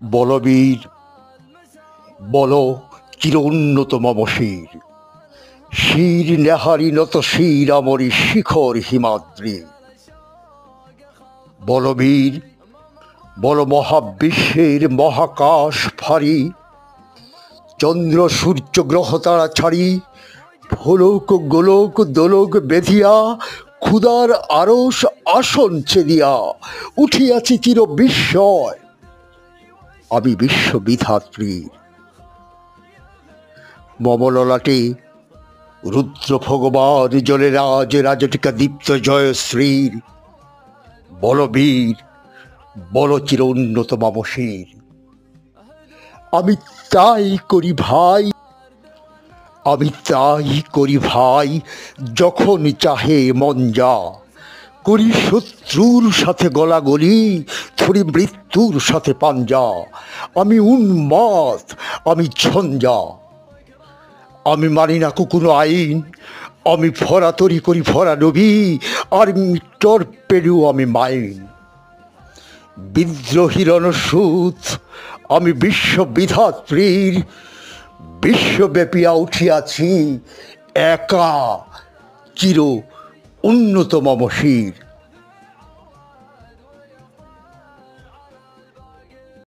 বলবীর বল চির উন্নত মম শির, শির নেহারি নত শির আমরি শিখর হিমাদ্রি। বলবীর বল মহাবিশ্বের মহাকাশ ফারি, চন্দ্র সূর্য গ্রহ তারা ছাড়ি, ফোলক গোলক দোলক বেধিয়া, ক্ষুদার আরস আসন ছেদিয়া উঠিয়াছি চির বিস্ময় আমি বিশ্ববিধাত্রীর। মম ললাটে রুদ্র ভগবান জলে রাজ রাজটিকা দীপ্ত জয়শ্রীর। বলবীর বল চির উন্নত মম শির। আমি তাই করি ভাই, আমি তাই করি ভাই, যখন চাহে মন যা। করি শত্রুর সাথে গলাগলি, ধরি মৃত্যুর সাথে পাঞ্জা। আমি উন্মাদ, আমি ঝঞ্ঝা, আমি মানি না কোনো আইন। আমি ভরা তরি করি ভরা নবী, আর টর্পেডো আমি মাইন। বিদ্রোহী রণসূত আমি বিশ্ববিধাত্রীর। বিশ্বব্যাপিয়া উঠিয়াছি একা চির উন্নত মম শির।